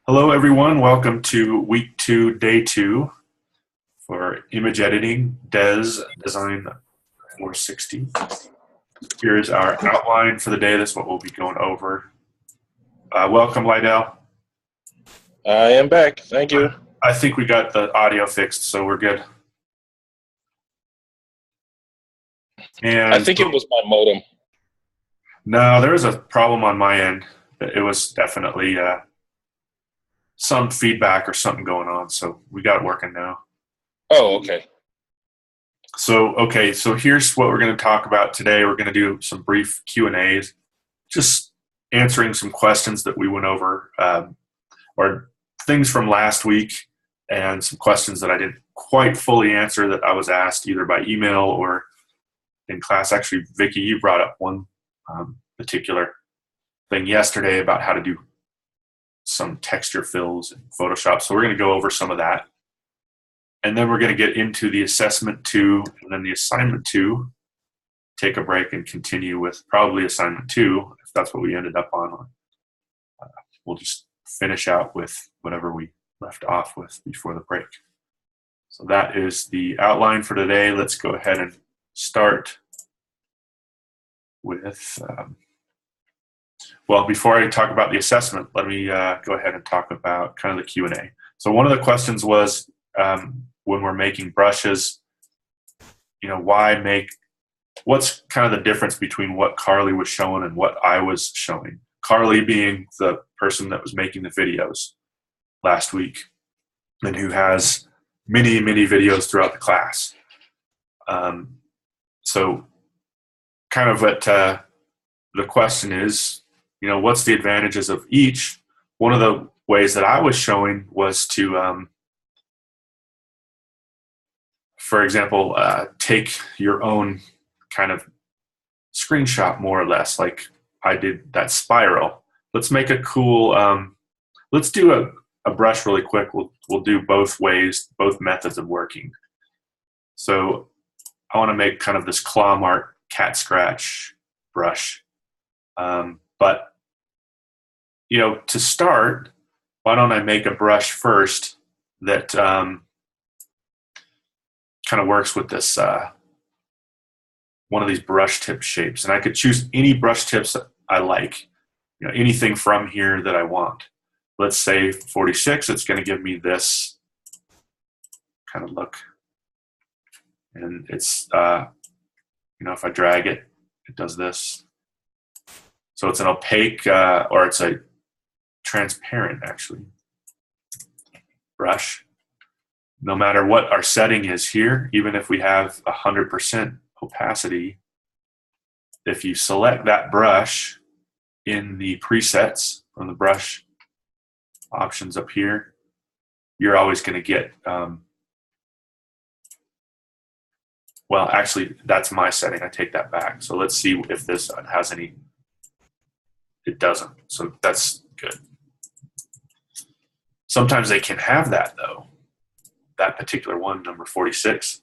Hello, everyone. Welcome to week 2, day 2 for image editing, Design 460. Here's our outline for the day. This is what we'll be going over. Welcome, Lydell. I am back. Thank you. I think we got the audio fixed, so we're good. And I think it was my modem. no, there was a problem on my end. It was definitely some feedback or something going on, so we got it working now. Oh, okay. So here's what we're going to talk about today. We're going to do some brief Q&As, just answering some questions that we went over, or things from last week, and some questions that I didn't quite fully answer that I was asked either by email or in class. Actually, Vicki, you brought up one particular thing yesterday about how to do some texture fills in Photoshop. So we're going to go over some of that. And then we're going to get into the assessment 2 and then the assignment 2, take a break and continue with probably assignment 2, if that's what we ended up on. We'll just finish out with whatever we left off with before the break. So that is the outline for today. Let's go ahead and start with, well, before I talk about the assessment, let me go ahead and talk about kind of the Q&A. So one of the questions was, when we're making brushes, what's kind of the difference between what Carly was showing and what I was showing? Carly being the person that was making the videos last week and who has many, many videos throughout the class. So kind of what the question is, what's the advantages of each? One of the ways that I was showing was to, for example, take your own kind of screenshot, more or less, like I did that spiral. Let's make a cool, let's do a brush really quick. We'll do both ways, both methods of working. So I want to make kind of this claw mark cat scratch brush. But, to start, why don't I make a brush first that kind of works with this, one of these brush tip shapes. And I could choose any brush tips that I like, anything from here that I want. Let's say 46, it's going to give me this kind of look. And it's, if I drag it, it does this. So it's an opaque, or it's a transparent, actually, brush. No matter what our setting is here, even if we have 100% opacity, if you select that brush in the presets from the brush options up here, you're always going to get, well, actually, that's my setting. I take that back. So let's see if this has any. It doesn't. So that's good. Sometimes they can have that, though. That particular one, number 46.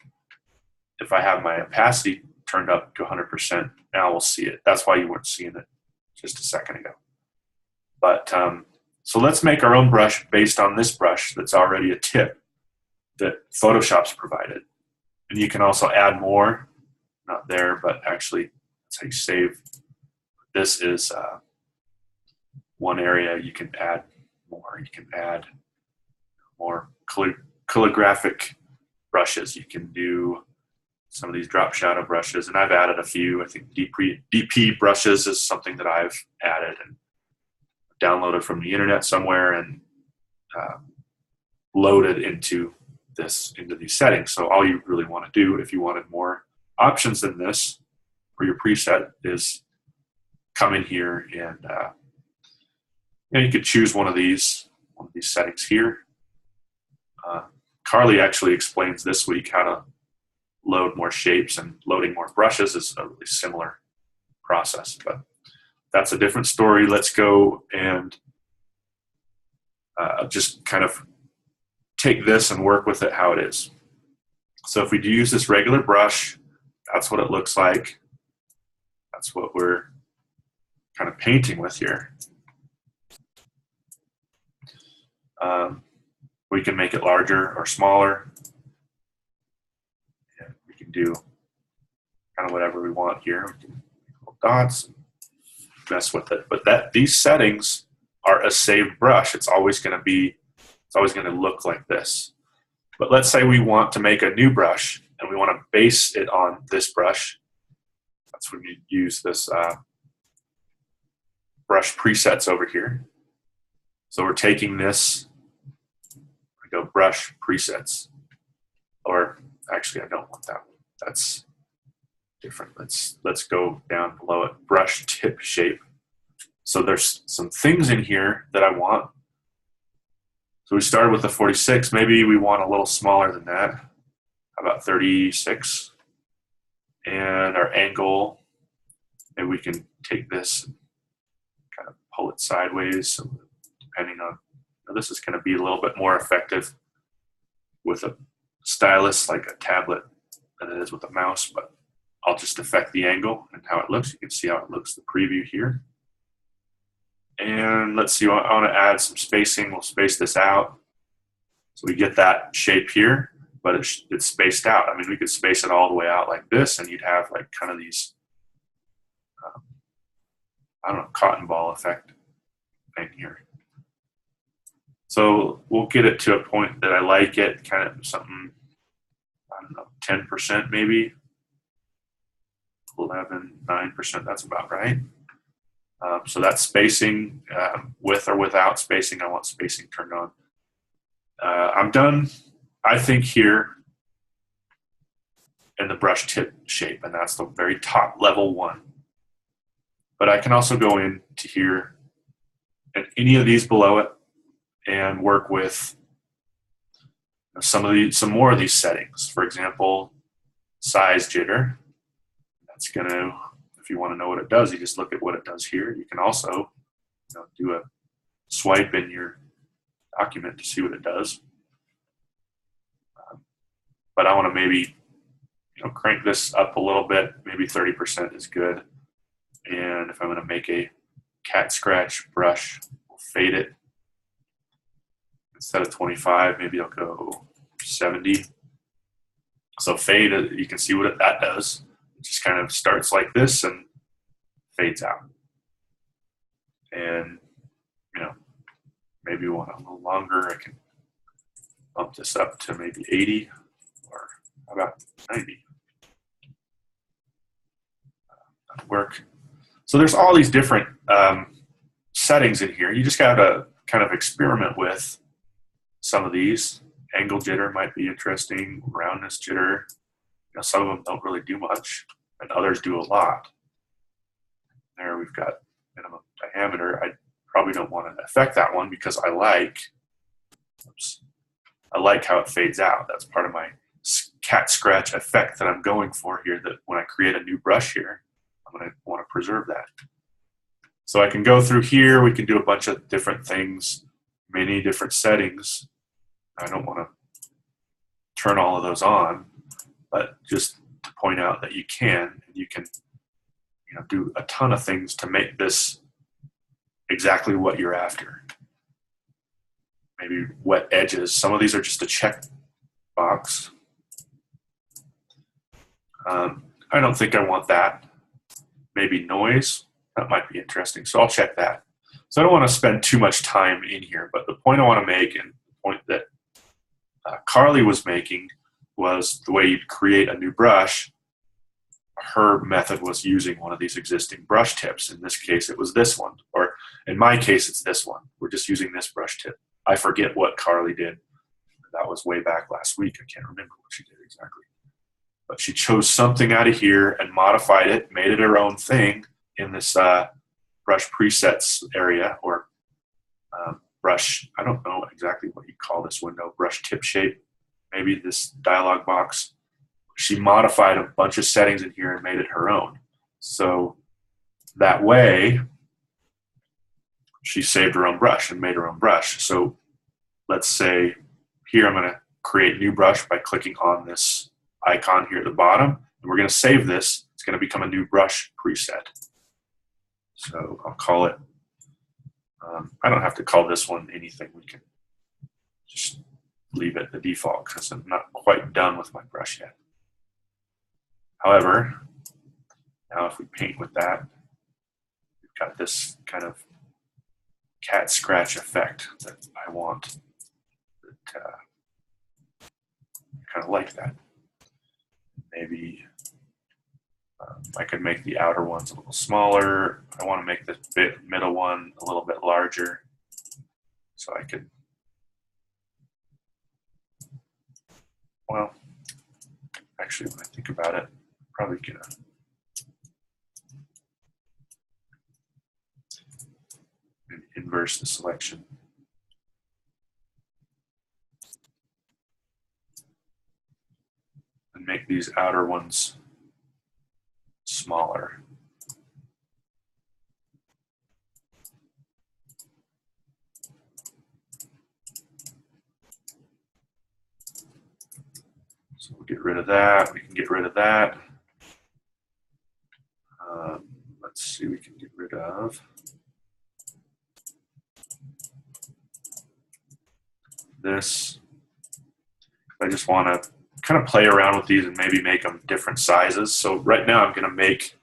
If I have my opacity turned up to 100%, now we'll see it. That's why you weren't seeing it just a second ago. But so let's make our own brush based on this brush that's already a tip that Photoshop's provided. And you can also add more. Not there, but actually, that's how you save. This is one area you can add more. You can add more calligraphic brushes. You can do some of these drop shadow brushes, and I've added a few. I think DP brushes is something that I've added and downloaded from the internet somewhere and loaded into these settings. So all you really want to do, if you wanted more options than this for your preset, is come in here and you could choose one of these settings here. Carly actually explains this week how to load more shapes, and loading more brushes is a really similar process, but that's a different story. Let's go and just kind of take this and work with it how it is. So if we do use this regular brush, that's what it looks like. That's what we're kind of painting with here. We can make it larger or smaller. And we can do kind of whatever we want here. We can make little dots and mess with it. But these settings are a saved brush. It's always going to look like this. But let's say we want to make a new brush and we want to base it on this brush. That's when you use this brush presets over here. So we're taking this, we go brush presets, or actually I don't want that one. That's different. Let's go down below it, brush tip shape. So there's some things in here that I want. So we started with the 46. Maybe we want a little smaller than that. How about 36? And our angle, maybe we can take this and kind of pull it sideways. So depending on, this is going to be a little bit more effective with a stylus like a tablet than it is with a mouse, but I'll just affect the angle and how it looks. You can see how it looks, the preview here. And let's see, I want to add some spacing. We'll space this out. So we get that shape here, but it's spaced out. I mean, we could space it all the way out like this, and you'd have like kind of these, I don't know, cotton ball effect thing here. So we'll get it to a point that I like it, kind of something, I don't know, 10% maybe, 11, 9%, that's about right. So that's spacing, with or without spacing. I want spacing turned on. I'm done, I think, here in the brush tip shape, and that's the very top, level 1. But I can also go into here and any of these below it and work with some more of these settings. For example, size jitter. That's going to, if you want to know what it does, you just look at what it does here. You can also do a swipe in your document to see what it does. But I want to maybe crank this up a little bit. Maybe 30% is good. And if I'm going to make a cat scratch brush, we'll fade it. Instead of 25, maybe I'll go 70. So fade, you can see what that does. It just kind of starts like this and fades out. And maybe we want it a little longer. I can bump this up to maybe 80, or how about 90? That'll work. So there's all these different settings in here. You just got to kind of experiment with some of these. Angle jitter might be interesting. Roundness jitter. Some of them don't really do much, and others do a lot. There we've got minimum diameter. I probably don't want to affect that one because I like how it fades out. That's part of my cat scratch effect that I'm going for here, that when I create a new brush here, I'm going to want to preserve that. So I can go through here. We can do a bunch of different things, many different settings. I don't want to turn all of those on, but just to point out that you can do a ton of things to make this exactly what you're after. Maybe wet edges. Some of these are just a check box. I don't think I want that. Maybe noise. That might be interesting. So I'll check that. So I don't want to spend too much time in here, but the point I want to make, and the point that Carly was making, was the way you'd create a new brush. Her method was using one of these existing brush tips. In this case, it was this one. Or in my case, it's this one. We're just using this brush tip. I forget what Carly did. That was way back last week. I can't remember what she did exactly. But she chose something out of here and modified it, made it her own thing in this brush presets area, or brush, I don't know exactly what you call this window, brush tip shape, maybe this dialog box. She modified a bunch of settings in here and made it her own. So that way, she saved her own brush and made her own brush. So let's say here I'm going to create a new brush by clicking on this icon here at the bottom, and we're going to save this. It's going to become a new brush preset. So I'll call it, I don't have to call this one anything. We can just leave it the default because I'm not quite done with my brush yet. However, now if we paint with that, we've got this kind of cat scratch effect that I want. That, kind of like that. Maybe I could make the outer ones a little smaller. I want to make this middle one a little bit larger. So I could, well, actually when I think about it, probably gonna inverse the selection. And make these outer ones smaller. So we'll get rid of that. We can get rid of that. Let's see, we can get rid of this. I just want to kind of play around with these and maybe make them different sizes. So right now I'm going to make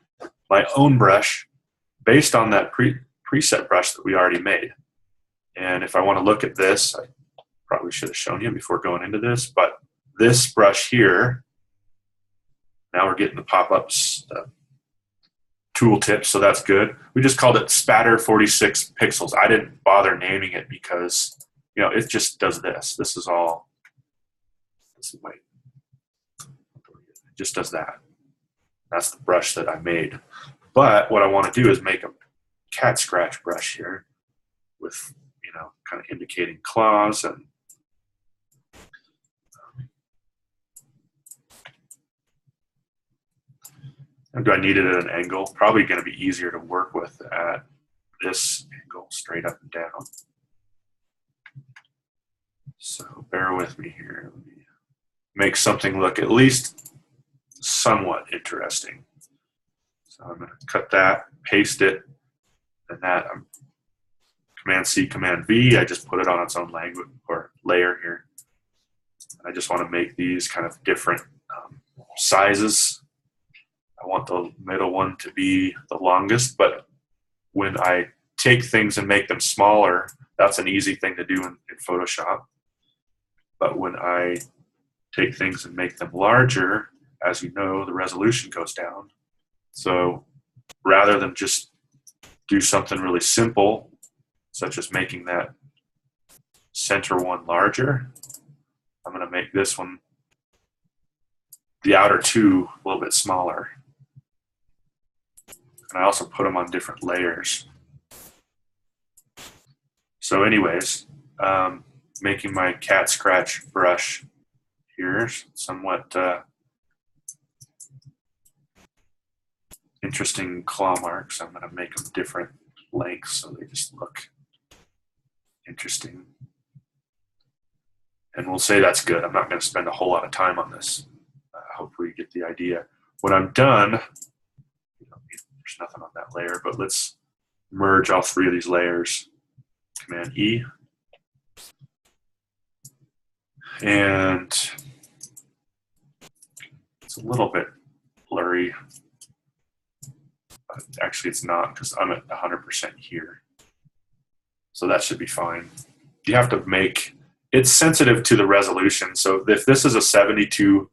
my own brush based on that preset brush that we already made. And if I want to look at this, I probably should have shown you before going into this, but this brush here, now we're getting the pop-ups, tooltips, so that's good. We just called it Spatter 46 Pixels. I didn't bother naming it because, you know, it just does this. This is all, wait, it just does that. That's the brush that I made. But what I want to do is make a cat scratch brush here with, you know, kind of indicating claws and do I need it at an angle? Probably going to be easier to work with at this angle, straight up and down. So bear with me here. Let me make something look at least somewhat interesting. So I'm going to cut that, paste it, and that I'm Command-C, Command-V. I just put it on its own language or layer here. I just want to make these kind of different sizes. I want the middle one to be the longest, but when I take things and make them smaller, that's an easy thing to do in Photoshop. But when I take things and make them larger, as you know, the resolution goes down. So rather than just do something really simple, such as making that center one larger, I'm going to make this one, the outer two, a little bit smaller. And I also put them on different layers. So anyways, making my cat scratch brush here, somewhat interesting claw marks. I'm going to make them different lengths so they just look interesting. And we'll say that's good. I'm not going to spend a whole lot of time on this. Hopefully you get the idea. When I'm done, there's nothing on that layer, but let's merge all three of these layers. Command-E. And it's a little bit blurry. But actually, it's not because I'm at 100% here. So that should be fine. You have to make, it's sensitive to the resolution. So if this is a 72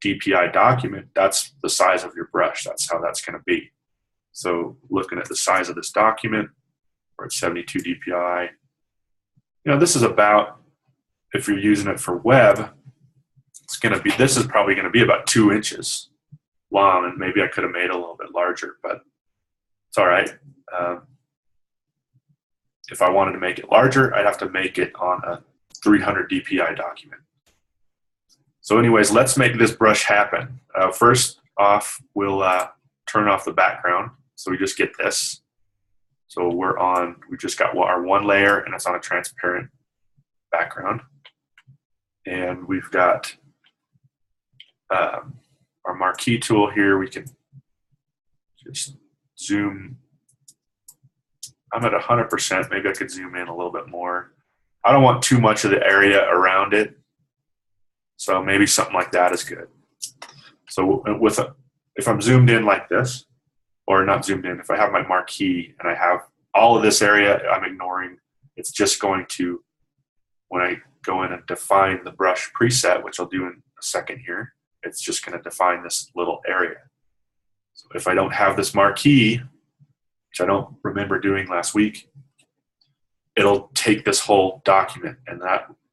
DPI document, that's the size of your brush. That's how that's going to be. So looking at the size of this document, we're at 72 DPI. You know, this is about, if you're using it for web, it's going to be, this is probably going to be about 2 inches long, and maybe I could have made it a little bit larger, but it's all right. If I wanted to make it larger, I'd have to make it on a 300 DPI document. So anyways, let's make this brush happen. First off, we'll turn off the background. So we just get this. So we just got our one layer, and it's on a transparent background. And we've got our marquee tool here. We can just zoom. I'm at 100%. Maybe I could zoom in a little bit more. I don't want too much of the area around it. So maybe something like that is good. So if I'm zoomed in like this, or not zoomed in, if I have my marquee and I have all of this area I'm ignoring, it's just going to, when I go in and define the brush preset, which I'll do in a second here, it's just going to define this little area. So if I don't have this marquee, which I don't remember doing last week, it'll take this whole document, and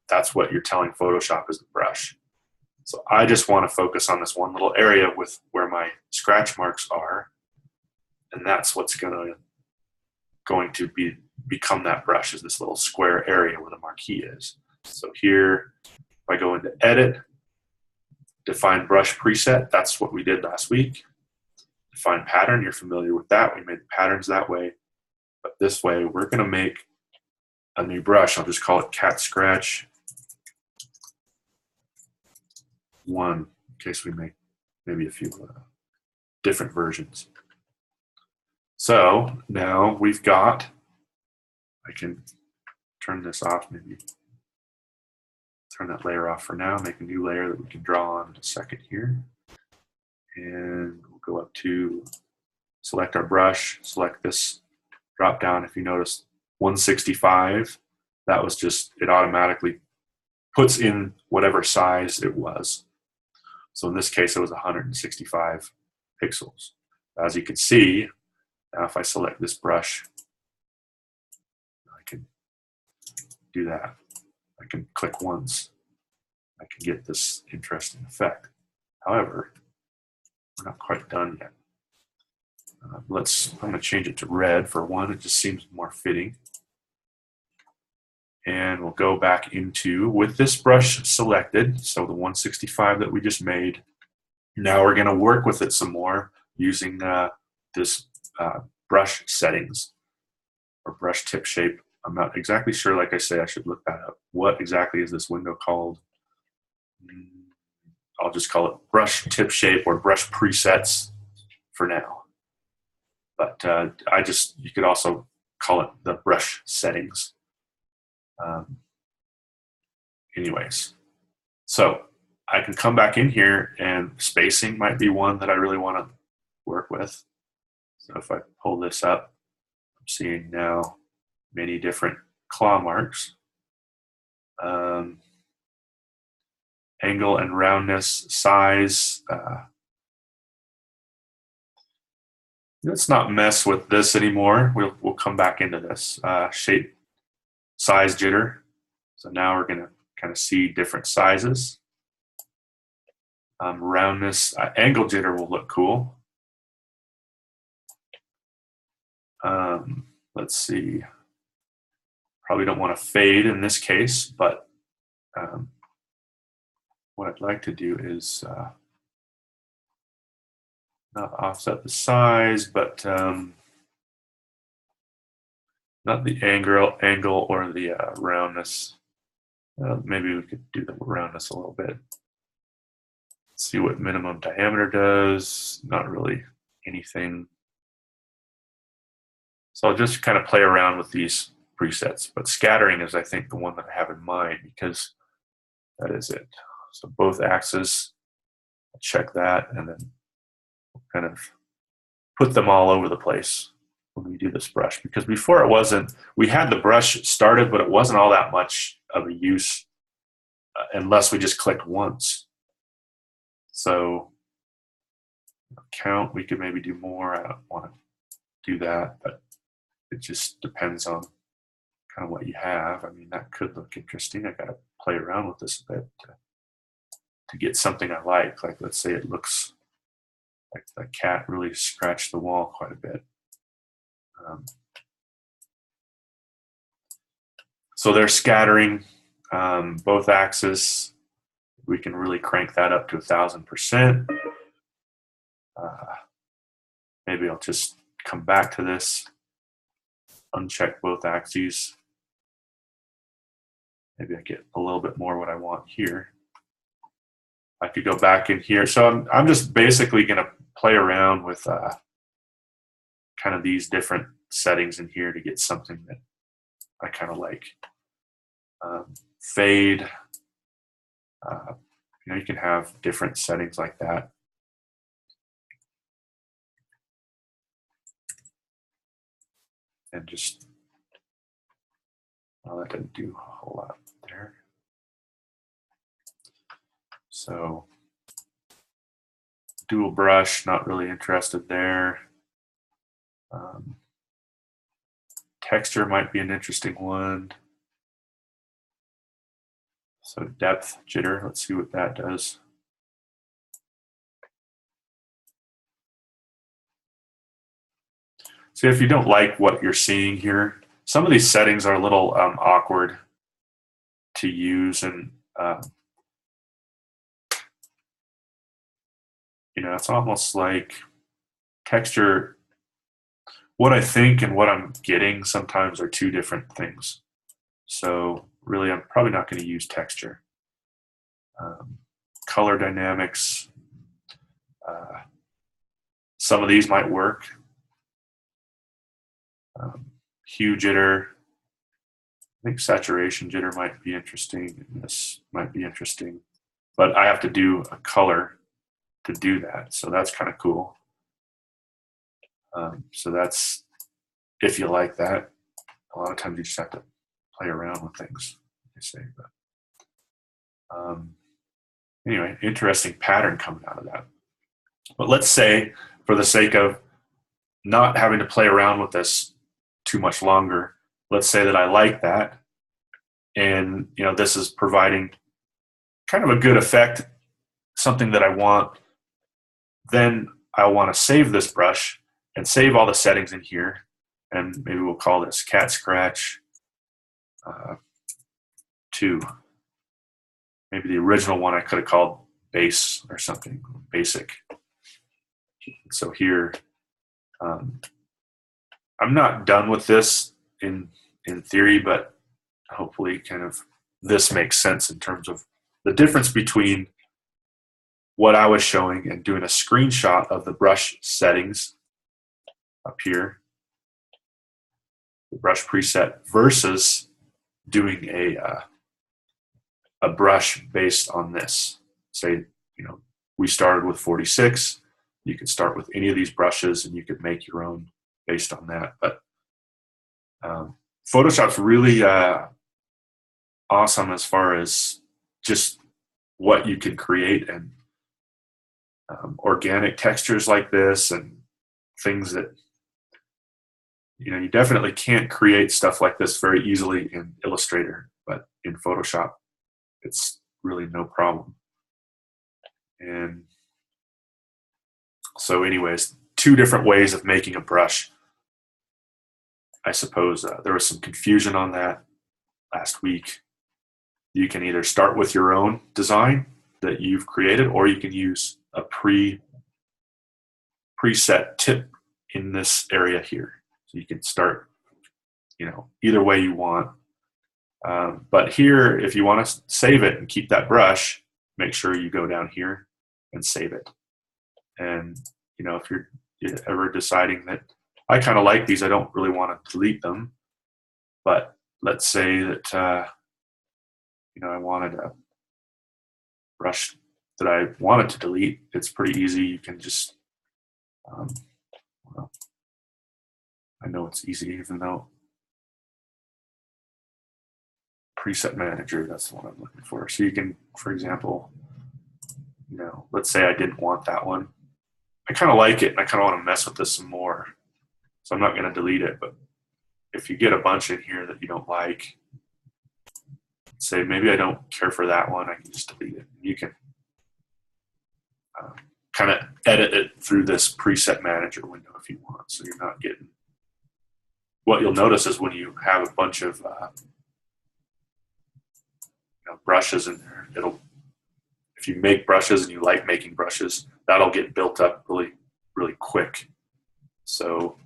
that's what you're telling Photoshop is the brush. So I just want to focus on this one little area with where my scratch marks are, and that's what's going to become that brush, is this little square area where the marquee is. So here, if I go into Edit, define brush preset, that's what we did last week. Define pattern, you're familiar with that. We made the patterns that way. But this way, we're going to make a new brush. I'll just call it Cat Scratch 1, in case we make maybe a few different versions. So now we've got, I can turn this off, maybe turn that layer off for now, make a new layer that we can draw on in a second here. And we'll go up to select our brush, select this drop down. If you notice 165, that was just, it automatically puts in whatever size it was. So in this case, it was 165 pixels. As you can see, now if I select this brush, I can do that. I can click once. I can get this interesting effect. However, we're not quite done yet. I'm going to change it to red for one. It just seems more fitting. And we'll go back into, with this brush selected, so the 165 that we just made, now we're going to work with it some more using this brush settings or brush tip shape. I'm not exactly sure, like I say, I should look that up. What exactly is this window called? I'll just call it brush tip shape or brush presets for now. But you could also call it the brush settings. Anyways, so I can come back in here, and spacing might be one that I really want to work with. So if I pull this up, I'm seeing now many different claw marks. Angle and roundness, size. Let's not mess with this anymore. We'll come back into this. Shape, size, jitter. So now we're going to kind of see different sizes. Roundness, angle jitter will look cool. Let's see. Probably don't want to fade in this case, but what I'd like to do is not offset the size, but not the angle or the roundness. Maybe we could do the roundness a little bit. See what minimum diameter does. Not really anything. So I'll just kind of play around with these presets. But scattering is, I think, the one that I have in mind, because that is it. So both axes, I'll check that, and then we'll kind of put them all over the place when we do this brush. Because before it wasn't, we had the brush started, but it wasn't all that much of a use unless we just clicked once. So count, we could maybe do more. I don't want to do that, but it just depends on kind of what you have. I mean, that could look interesting. I got to play around with this a bit to get something I like. Like, let's say it looks like the cat really scratched the wall quite a bit. So they're scattering both axes. We can really crank that up to 1,000%. Maybe I'll just come back to this, uncheck both axes. Maybe I get a little bit more what I want here. I could go back in here. So I'm just basically going to play around with kind of these different settings in here to get something that I kind of like. Fade. You can have different settings like that. And just, well, that didn't do a whole lot there. So dual brush, not really interested there. Texture might be an interesting one. So depth jitter, let's see what that does. So if you don't like what you're seeing here, some of these settings are a little awkward to use, and it's almost like texture. What I think and what I'm getting sometimes are two different things. So really, I'm probably not going to use texture. Color dynamics. Some of these might work. Hue jitter. I think saturation jitter might be interesting. And this might be interesting. But I have to do a color to do that. So that's kind of cool. So that's, if you like that, a lot of times you just have to play around with things, they say. But anyway, interesting pattern coming out of that. But let's say, for the sake of not having to play around with this too much longer, let's say that I like that, and this is providing kind of a good effect, something that I want. Then I want to save this brush and save all the settings in here, and maybe we'll call this Cat Scratch 2. Maybe the original one I could have called Base or something, Basic. So here, I'm not done with this in theory, but hopefully kind of this makes sense in terms of the difference between what I was showing and doing a screenshot of the brush settings up here, the brush preset, versus doing a brush based on this. Say, we started with 46. You could start with any of these brushes and you could make your own based on that. But Photoshop's really awesome as far as just what you can create, and organic textures like this and things that you definitely can't create stuff like this very easily in Illustrator, but in Photoshop it's really no problem. And so anyways, two different ways of making a brush. I suppose there was some confusion on that last week. You can either start with your own design that you've created, or you can use a preset tip in this area here. So you can start, either way you want. But here, if you want to save it and keep that brush, make sure you go down here and save it. And, if you're ever deciding that I kind of like these, I don't really want to delete them, but let's say that, I wanted a brush that I wanted to delete, it's pretty easy. You can just, well, I know it's easy, even though preset manager, that's the one I'm looking for. So you can, for example, let's say I didn't want that one. I kind of like it and I kind of want to mess with this some more. So I'm not going to delete it, but if you get a bunch in here that you don't like, say maybe I don't care for that one, I can just delete it. You can kind of edit it through this preset manager window if you want, so you're not getting, what you'll notice is when you have a bunch of brushes in there, if you make brushes and you like making brushes, that'll get built up really, really quick. So,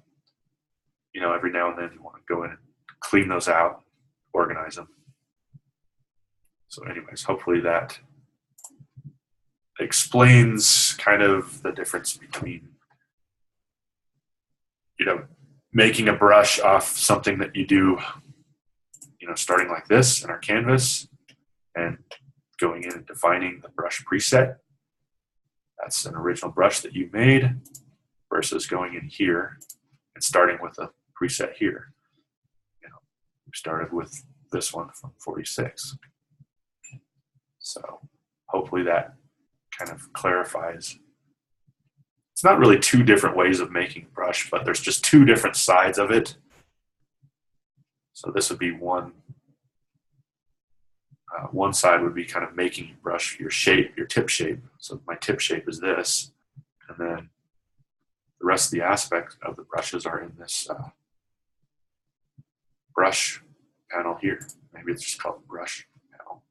every now and then you want to go in and clean those out, organize them. So anyways, hopefully that explains kind of the difference between, making a brush off something that you do, starting like this in our canvas and going in and defining the brush preset. That's an original brush that you made versus going in here and starting with a preset here. We started with this one from 46. So hopefully that kind of clarifies. It's not really two different ways of making brush, but there's just two different sides of it. So this would be one side would be kind of making your brush, your shape, your tip shape. So my tip shape is this, and then the rest of the aspects of the brushes are in this brush panel here. Maybe it's just called brush panel.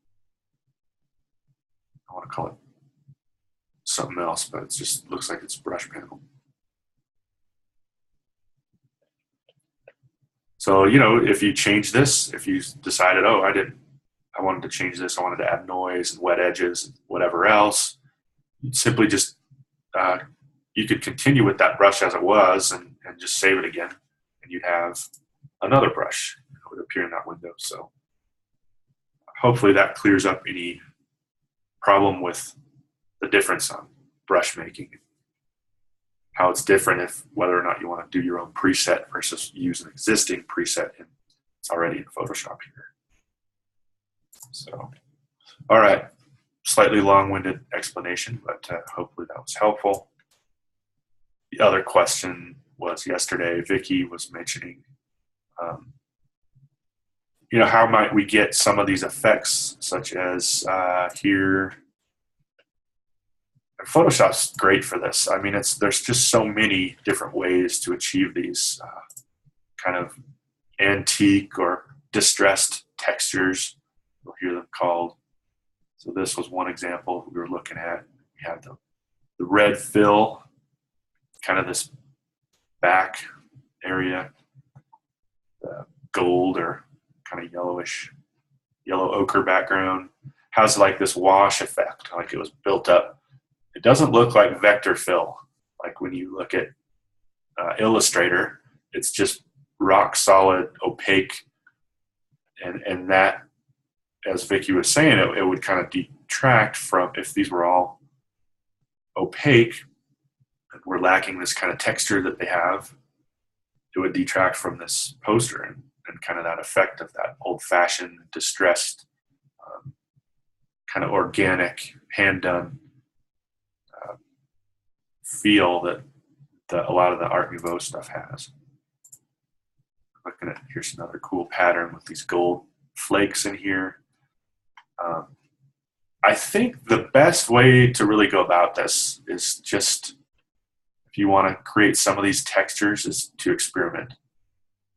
I want to call it something else, but it just looks like it's brush panel. So, if you change this, if you decided, oh, I wanted to change this, I wanted to add noise and wet edges and whatever else, you'd simply just, you could continue with that brush as it was and just save it again, and you'd have another brush that would appear in that window. So hopefully that clears up any problem with the difference on brush making, how it's different if whether or not you want to do your own preset versus use an existing preset it's already in Photoshop here. So, all right, slightly long-winded explanation, but hopefully that was helpful. The other question was yesterday, Vicky was mentioning, how might we get some of these effects, such as here. And Photoshop's great for this. I mean, there's just so many different ways to achieve these kind of antique or distressed textures. You'll hear them called. So this was one example we were looking at. We had the red fill, kind of this back area, the gold or kind of yellow ochre background has like this wash effect, like it was built up. It doesn't look like vector fill, like when you look at Illustrator. It's just rock solid, opaque, and that, as Vicky was saying, it would kind of detract from, if these were all opaque and we're lacking this kind of texture that they have, it would detract from this poster and kind of that effect of that old-fashioned, distressed, kind of organic, hand-done feel that a lot of the Art Nouveau stuff has. Looking at, here's another cool pattern with these gold flakes in here. I think the best way to really go about this is just, if you want to create some of these textures, is to experiment.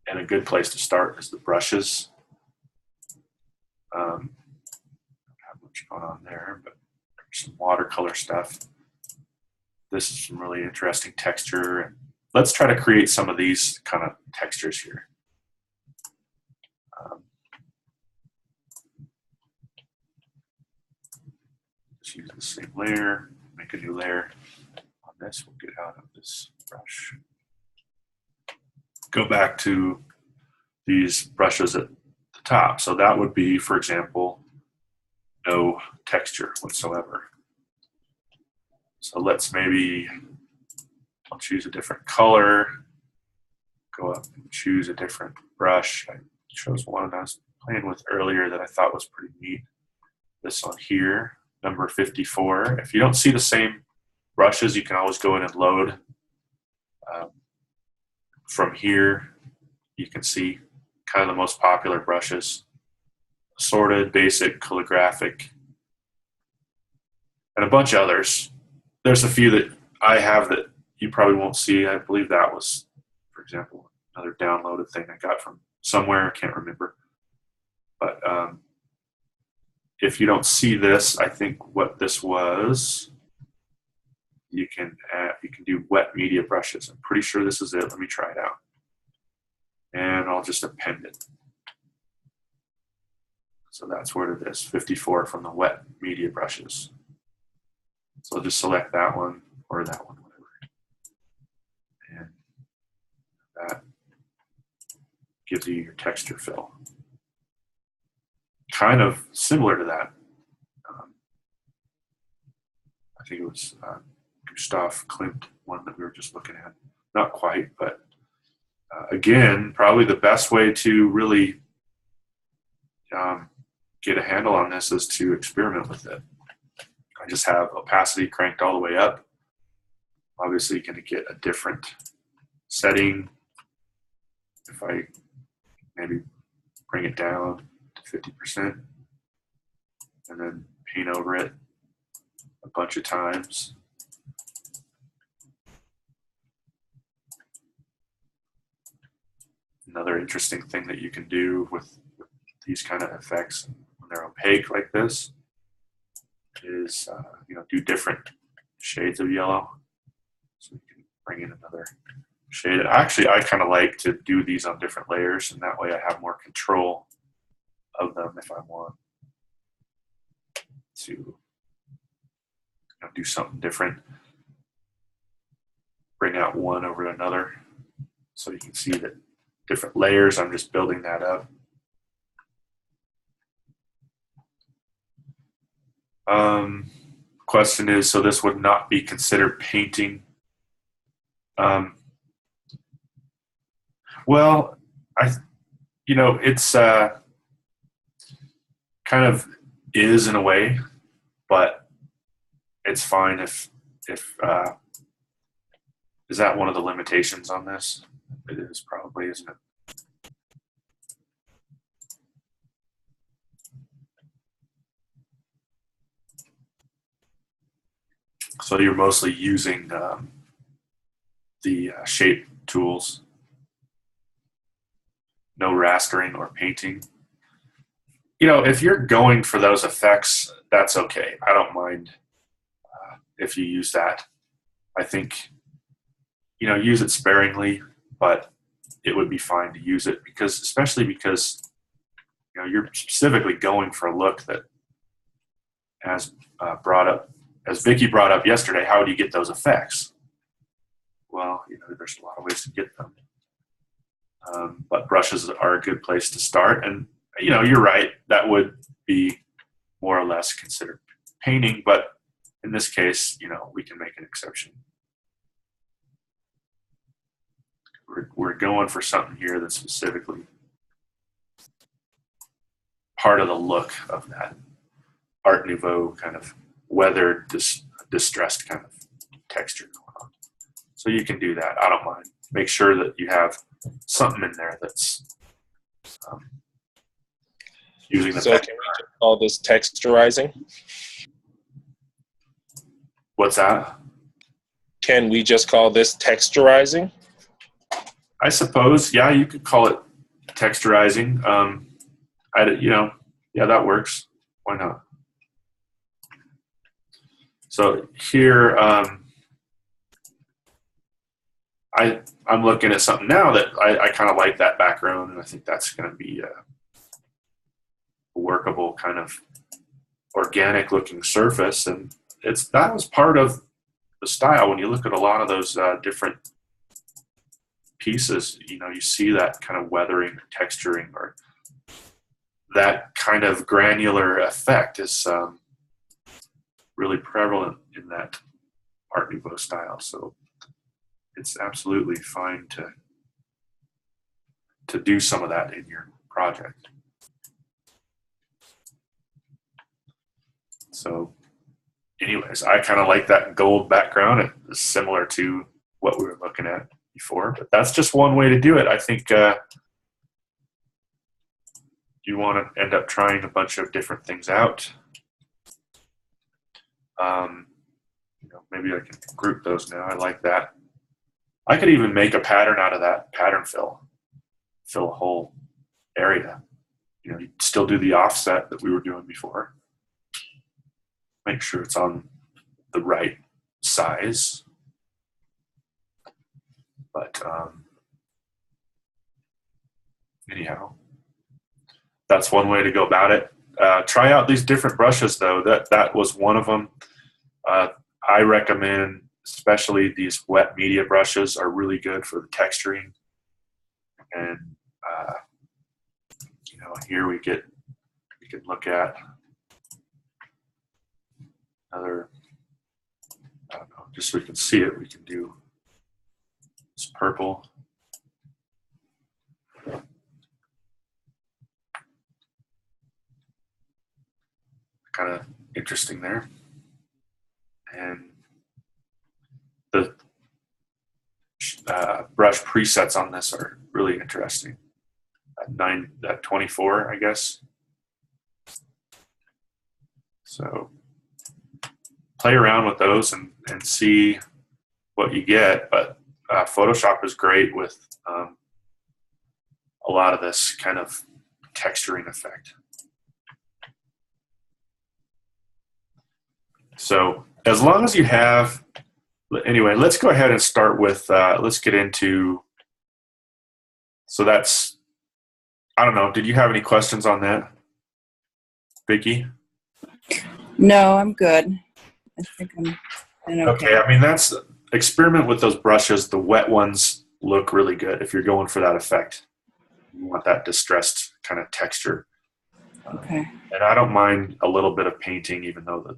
And a good place to start is the brushes. Don't have much going on there, but there's some watercolor stuff. This is some really interesting texture. And let's try to create some of these kind of textures here. Just use the same layer, make a new layer on this. We'll get out of this brush. Go back to these brushes at the top. So that would be, for example, no texture whatsoever. So let's maybe, I'll choose a different color, go up and choose a different brush. I chose one I was playing with earlier that I thought was pretty neat. This one here, number 54. If you don't see the same brushes, you can always go in and load. From here, you can see kind of the most popular brushes: assorted, basic, calligraphic, and a bunch of others. There's a few that I have that you probably won't see. I believe that was, for example, another downloaded thing I got from somewhere. I can't remember. But if you don't see this, I think what this was, you can do wet media brushes. I'm pretty sure this is it. Let me try it out. And I'll just append it. So that's what it is, 54 from the wet media brushes. So I'll just select that one or that one, whatever. And that gives you your texture fill. kind of similar to that. I think it was Gustav Klimt, one that we were just looking at. Not quite, but again, probably the best way to really get a handle on this is to experiment with it. I just have opacity cranked all the way up. Obviously, you're going to get a different setting. If I maybe bring it down to 50% and then paint over it a bunch of times. Another interesting thing that you can do with these kind of effects when they're opaque like this is do different shades of yellow. So you can bring in another shade. Actually, I kind of like to do these on different layers, and that way I have more control of them if I want to do something different. Bring out one over another so you can see that different layers. I'm just building that up. Question is, so this would not be considered painting? Well, it's kind of is in a way, but it's fine if is that one of the limitations on this? It is probably, isn't it? So you're mostly using the shape tools, no rastering or painting. If you're going for those effects, that's okay. I don't mind if you use that. I think, use it sparingly, but it would be fine to use it especially because you're specifically going for a look that, as Vicky brought up yesterday, how do you get those effects? Well, there's a lot of ways to get them. But brushes are a good place to start. And, you're right, that would be more or less considered painting. But in this case, we can make an exception. We're going for something here that's specifically part of the look of that Art Nouveau kind of weathered, distressed kind of texture going on. So you can do that. I don't mind. Make sure that you have something in there that's using the. So can we just call this texturizing? What's that? Can we just call this texturizing? I suppose, yeah, you could call it texturizing. Yeah, that works. Why not? So here, I'm looking at something now that I kind of like that background, and I think that's going to be a workable kind of organic looking surface. And that was part of the style. When you look at a lot of those different pieces, you see that kind of weathering or texturing, or that kind of granular effect is really prevalent in that Art Nouveau style. So it's absolutely fine to do some of that in your project. So anyways, I kind of like that gold background. It's similar to what we were looking at before, but that's just one way to do it. I think you want to end up trying a bunch of different things out. Maybe I can group those now. I like that. I could even make a pattern out of that pattern fill a whole area. You still do the offset that we were doing before. Make sure it's on the right size. But anyhow, that's one way to go about it. Try out these different brushes, though. That was one of them. I recommend, especially these wet media brushes are really good for the texturing. And here we we can look at. Another, I don't know, just so we can see it, we can do this purple. Kind of interesting there. And the brush presets on this are really interesting. At 24, I guess. So play around with those and see what you get. But Photoshop is great with a lot of this kind of texturing effect. So as long as you have, anyway, let's go ahead and start with, let's get into, so that's, I don't know, did you have any questions on that, Vicki? No, I'm good. I think I'm okay. I mean, that's, experiment with those brushes. The wet ones look really good if you're going for that effect. You want that distressed kind of texture. Okay. And I don't mind a little bit of painting, even though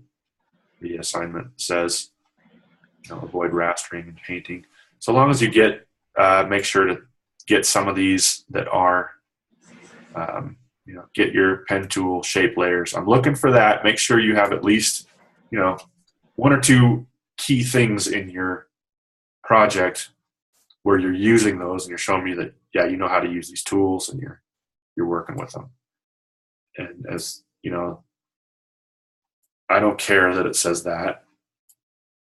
the assignment says, you know, avoid rastering and painting. So long as you get, make sure to get some of these that are, you know, get your pen tool shape layers. I'm looking for that. Make sure you have at least, you know, one or two key things in your project where you're using those and you're showing me that, yeah, you know how to use these tools and you're working with them. And as you know, I don't care that it says that.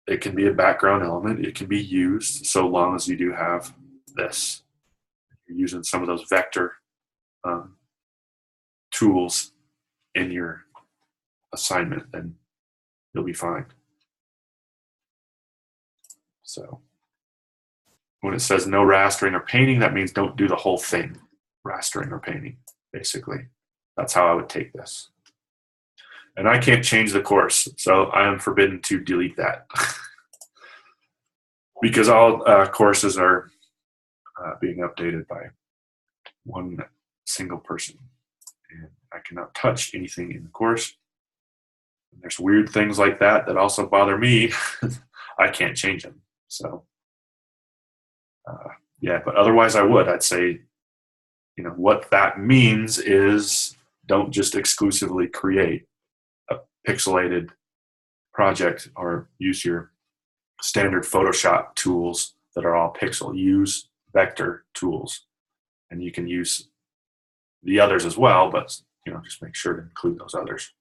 It can be a background element. It can be used so long as you do have this. You're using some of those vector tools in your assignment, then you'll be fine. So when it says no rastering or painting, that means don't do the whole thing, rastering or painting, basically. That's how I would take this. And I can't change the course, so I am forbidden to delete that. Because all courses are being updated by one single person. And I cannot touch anything in the course. And there's weird things like that that also bother me. I can't change them. So, yeah, but otherwise I would. I'd say, you know, what that means is don't just exclusively create a pixelated project or use your standard Photoshop tools that are all pixel. Use vector tools, and you can use the others as well, but you know, just make sure to include those others.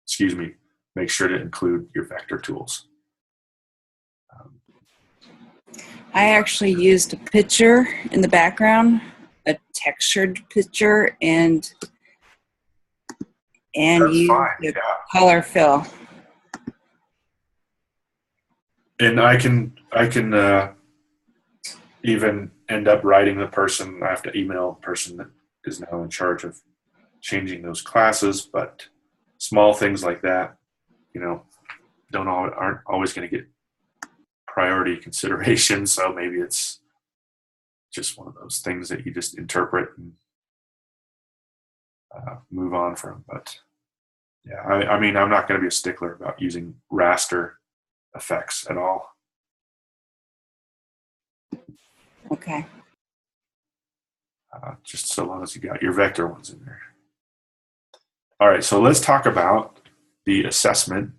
Excuse me, make sure to include your vector tools. I actually used a picture in the background, a textured picture, and used the color fill. And I can even end up writing the person. I have to email the person that is now in charge of changing those classes. But small things like that, you know, aren't always going to get priority consideration. So maybe it's just one of those things that you just interpret and move on from. But yeah, I mean, I'm not going to be a stickler about using raster effects at all. Okay. Just so long as you got your vector ones in there. All right, so let's talk about the assessment.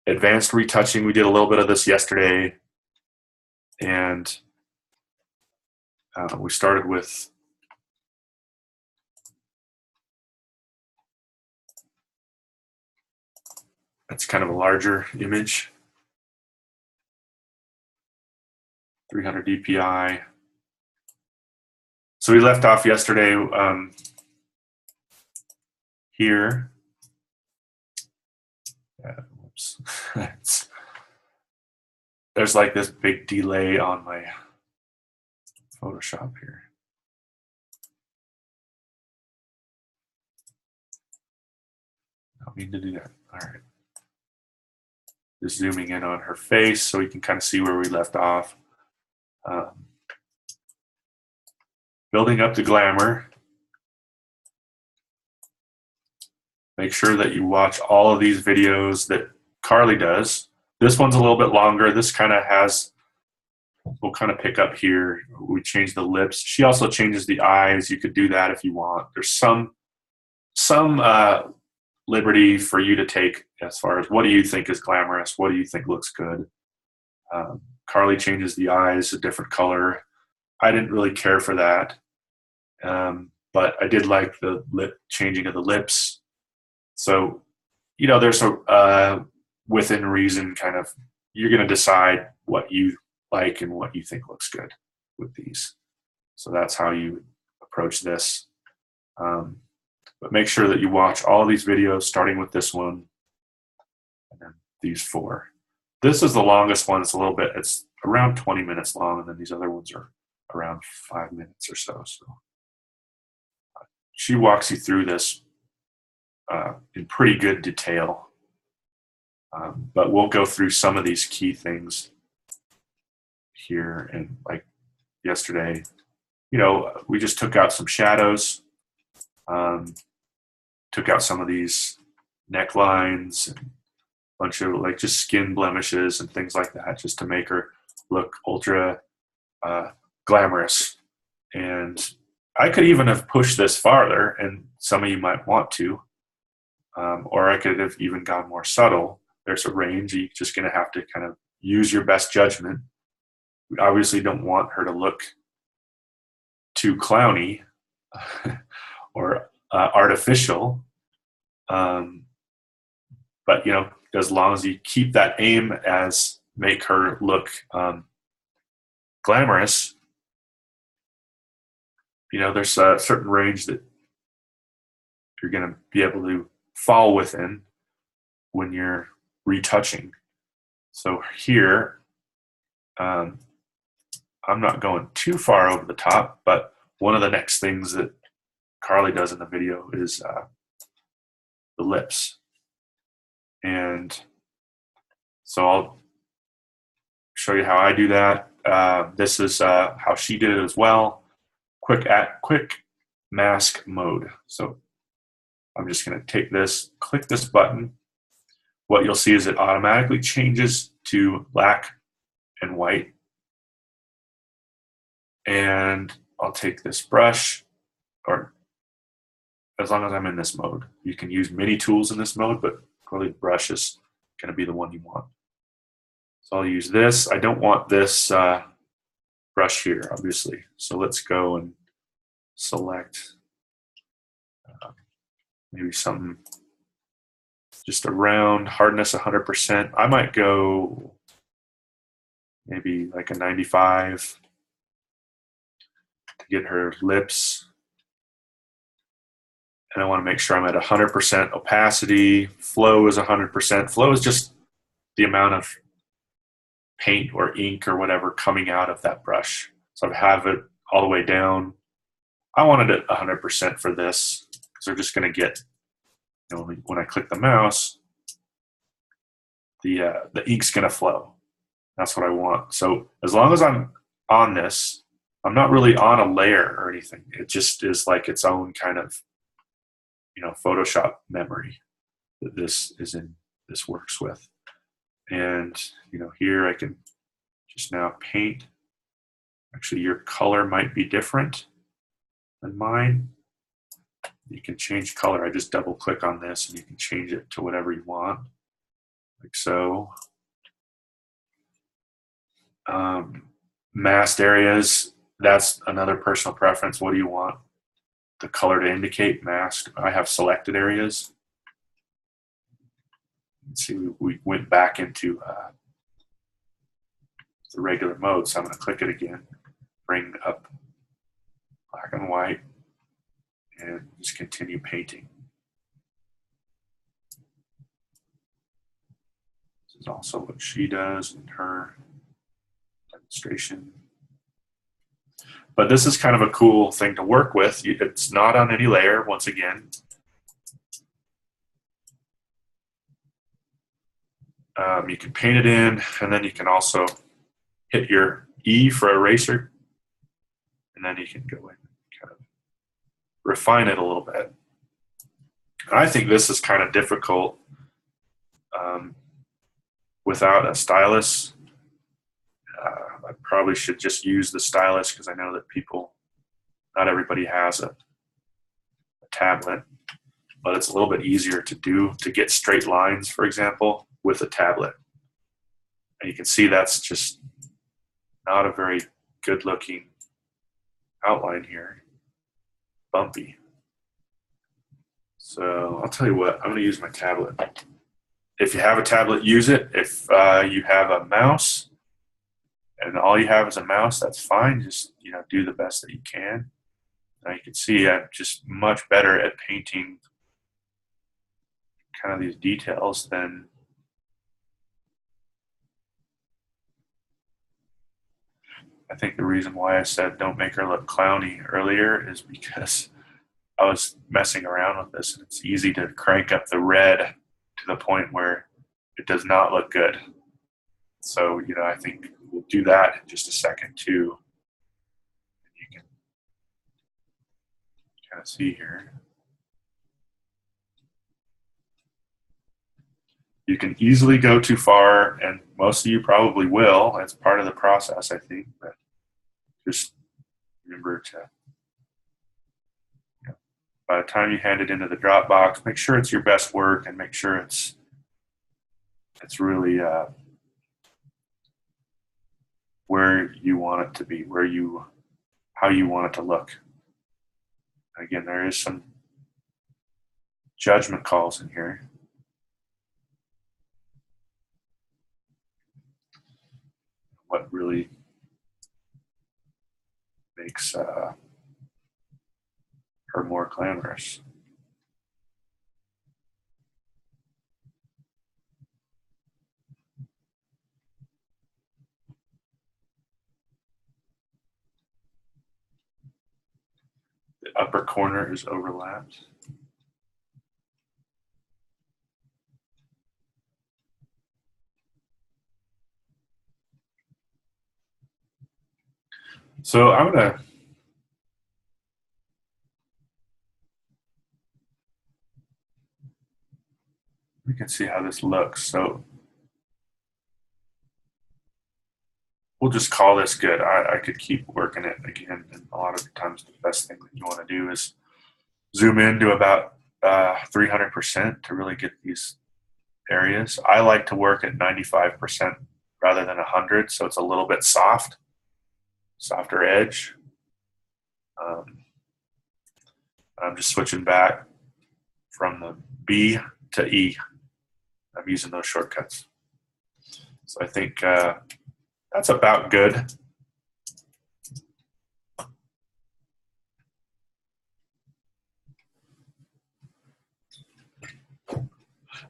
Advanced retouching, we did a little bit of this yesterday, and we started with that's kind of a larger image, 300 dpi. So we left off yesterday here. Whoops. There's like this big delay on my Photoshop here. I don't mean to do that. All right. Just zooming in on her face so we can kind of see where we left off. Building up the glamour. make sure that you watch all of these videos that Carly does. This one's a little bit longer. This kind of has, we'll kind of pick up here. We change the lips. She also changes the eyes. You could do that if you want. There's some liberty for you to take as far as what do you think is glamorous? What do you think looks good? Carly changes the eyes a different color. I didn't really care for that. But I did like the changing of the lips. So, you know, there's a within reason kind of, you're going to decide what you like and what you think looks good with these. So that's how you approach this. But make sure that you watch all of these videos, starting with this one and then these 4. This is the longest one. It's around 20 minutes long, and then these other ones are around 5 minutes or so. So she walks you through this in pretty good detail. But we'll go through some of these key things here. And like yesterday, you know, we just took out some shadows, took out some of these necklines and a bunch of like just skin blemishes and things like that, just to make her look ultra glamorous. And I could even have pushed this farther, and some of you might want to, or I could have even gone more subtle. There's a range. You're just going to have to kind of use your best judgment. We obviously don't want her to look too clowny or artificial. But, you know, as long as you keep that aim as make her look glamorous, you know, there's a certain range that you're going to be able to fall within when you're retouching. So here, I'm not going too far over the top, but one of the next things that Carly does in the video is the lips. And so I'll show you how I do that. This is how she did it as well. Quick mask mode. So I'm just going to take this, click this button. What you'll see is it automatically changes to black and white. And I'll take this brush, or as long as I'm in this mode. You can use many tools in this mode, but probably brush is going to be the one you want. So I'll use this. I don't want this brush here, obviously. So let's go and select maybe something just around hardness 100%. I might go maybe like a 95 to get her lips. And I want to make sure I'm at 100% opacity. Flow is 100%. Flow is just the amount of paint or ink or whatever coming out of that brush. So I have it all the way down. I wanted it 100% for this, because they're just going to get, you know, when I click the mouse, the ink's going to flow. That's what I want. So as long as I'm on this, I'm not really on a layer or anything. It just is like its own kind of, you know, Photoshop memory that this works with. And, you know, here I can just now paint. Actually, your color might be different than mine. You can change color. I just double click on this and you can change it to whatever you want, like so. Masked areas, that's another personal preference. What do you want the color to indicate? Masked. I have selected areas. Let's see, we went back into the regular mode, so I'm going to click it again, bring up black and white, and just continue painting. This is also what she does in her demonstration. But this is kind of a cool thing to work with. It's not on any layer, once again. You can paint it in, and then you can also hit your E for eraser, and then you can go in and kind of refine it a little bit. I think this is kind of difficult without a stylus. I probably should just use the stylus because I know that not everybody has a tablet, but it's a little bit easier to get straight lines, for example, with a tablet. And you can see that's just not a very good looking outline here. Bumpy. So I'll tell you what, I'm going to use my tablet. If you have a tablet, use it. If you have a mouse and all you have is a mouse, that's fine. Just do the best that you can. Now you can see I'm just much better at painting kind of these details than I think the reason why I said don't make her look clowny earlier is because I was messing around with this, and it's easy to crank up the red to the point where it does not look good. So, I think we'll do that in just a second too. You can kind of see here. You can easily go too far, and most of you probably will. It's part of the process, I think, but just remember to, by the time you hand it into the Dropbox, make sure it's your best work and make sure it's really where you want it to be, how you want it to look. Again, there is some judgment calls in here. What really makes her more glamorous. The upper corner is overlapped. So I'm going to we can see how this looks. So we'll just call this good. I could keep working it again. And a lot of the times the best thing that you want to do is zoom in to about 300% to really get these areas. I like to work at 95% rather than 100, so it's a little bit softer edge. I'm just switching back from the B to E. I'm using those shortcuts. So I think that's about good.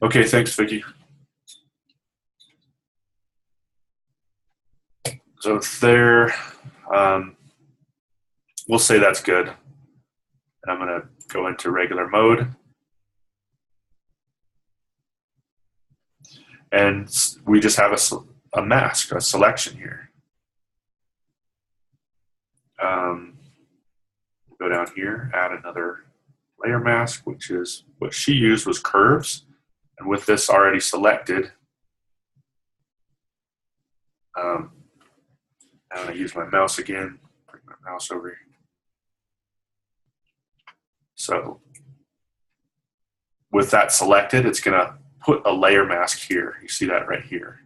Okay, thanks, Vicki. So there, we'll say that's good. And I'm going to go into regular mode. And we just have a mask, a selection here. Go down here, add another layer mask, which is what she used was curves. And with this already selected, I'm going to use my mouse again, bring my mouse over here. So with that selected, it's going to put a layer mask here. You see that right here.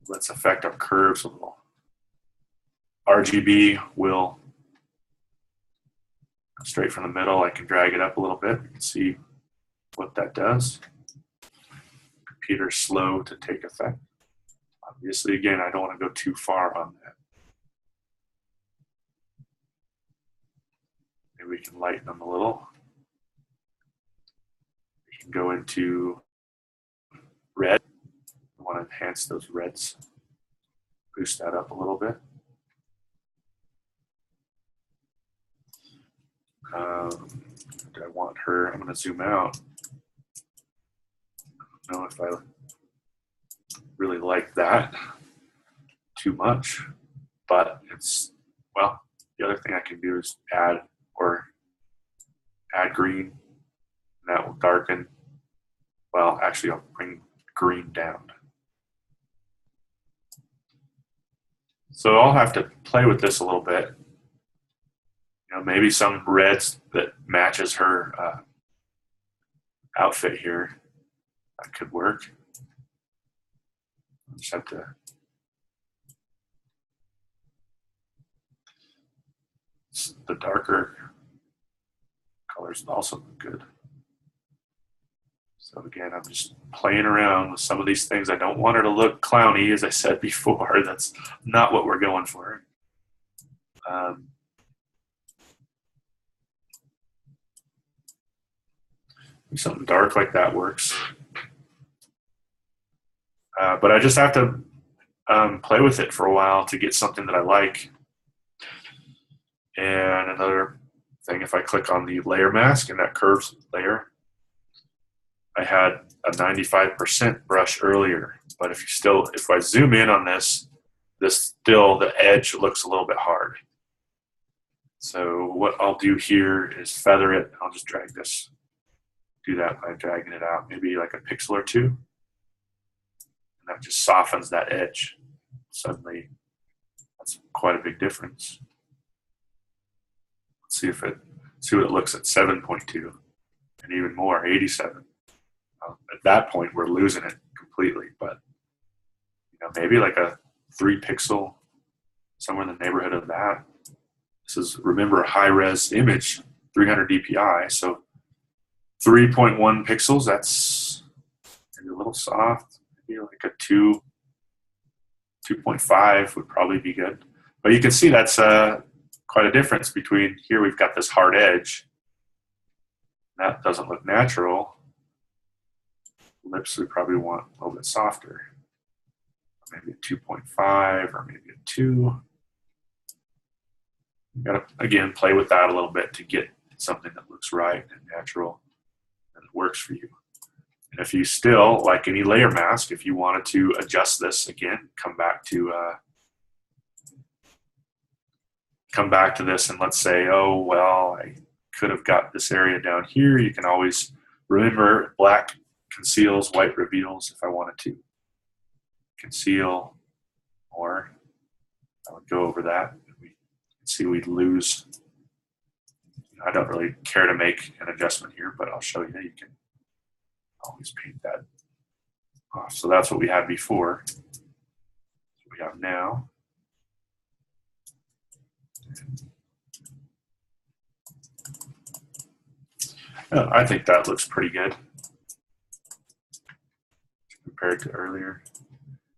Let's affect our curves a little. RGB will straight from the middle. I can drag it up a little bit. You can see what that does. Computer's slow to take effect. Obviously, again, I don't want to go too far on that. Maybe we can lighten them a little. We can go into red. We want to enhance those reds. Boost that up a little bit. Do I want her? I'm going to zoom out. I don't know if I really like that too much, but it's, well, the other thing I can do is add green that will darken. Well, actually, I'll bring green down. So I'll have to play with this a little bit. You know, maybe some reds that matches her outfit here. That could work. Just have to. The darker colors also look good. So again, I'm just playing around with some of these things. I don't want her to look clowny, as I said before. That's not what we're going for. Something dark like that works. But I just have to play with it for a while to get something that I like. And another thing, if I click on the layer mask and that curves layer, I had a 95% brush earlier, but if I zoom in on this still, the edge looks a little bit hard. So what I'll do here is feather it. I'll just drag this, do that by dragging it out, maybe like a pixel or two. And that just softens that edge. Suddenly, that's quite a big difference. Let's see what it looks at 7.2 and even more, 87. At that point, we're losing it completely. But maybe like a 3 pixel, somewhere in the neighborhood of that. This is, remember, a high-res image, 300 dpi, so 3.1 pixels. That's maybe a little soft. Maybe like a 2.5 would probably be good. But you can see that's quite a difference between here. We've got this hard edge. That doesn't look natural. Lips we probably want a little bit softer. Maybe a 2.5 or maybe a 2. You gotta, again, play with that a little bit to get something that looks right and natural and works for you. And if you still, like any layer mask, if you wanted to adjust this again, come back to this and let's say, oh, well, I could have got this area down here. You can always remember black conceals, white reveals. If I wanted to conceal more, I would go over that. We can see we'd lose. I don't really care to make an adjustment here, but I'll show you. You can always paint that off. So that's what we had before. That's what we have now. I think that looks pretty good compared to earlier.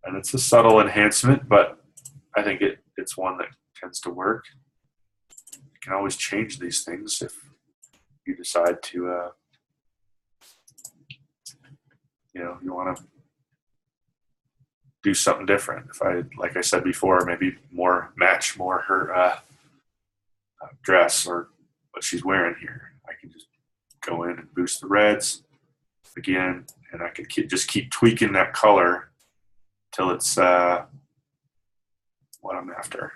And it's a subtle enhancement, but I think it's one that tends to work. You can always change these things if you decide to, you want to do something different. If I, like I said before, maybe match more her dress or what she's wearing here, I can just go in and boost the reds again, and I can just keep tweaking that color till it's what I'm after.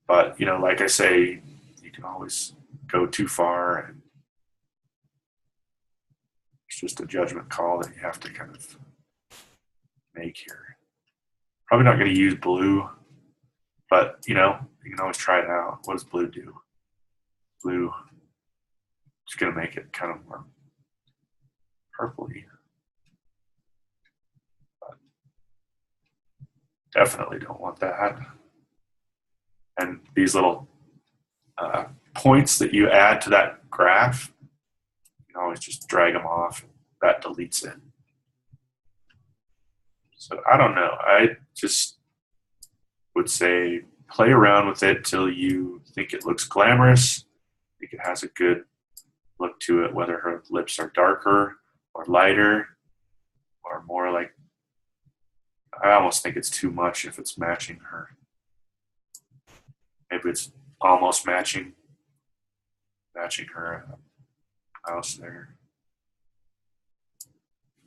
But like I say, you can always go too far, and it's just a judgment call that you have to kind of make here. Probably not going to use blue, but you can always try it out. What does blue do? Blue is going to make it kind of more purpley. But definitely don't want that. And these little points that you add to that graph, you can always just drag them off. That deletes it. So I don't know. I just would say play around with it till you think it looks glamorous. I think it has a good look to it, whether her lips are darker or lighter or more like, I almost think it's too much if it's matching her. Maybe it's almost matching her mouse there.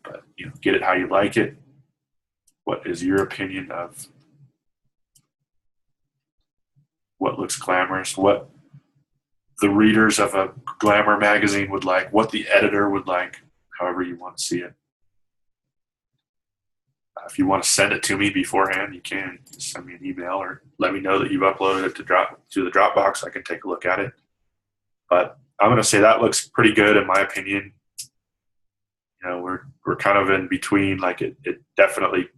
But get it how you like it. What is your opinion of looks glamorous, what the readers of a glamour magazine would like, what the editor would like, however you want to see it. If you want to send it to me beforehand, you can. Just send me an email or let me know that you've uploaded it to the Dropbox. I can take a look at it. But I'm going to say that looks pretty good in my opinion. You know, we're kind of in between. Like it definitely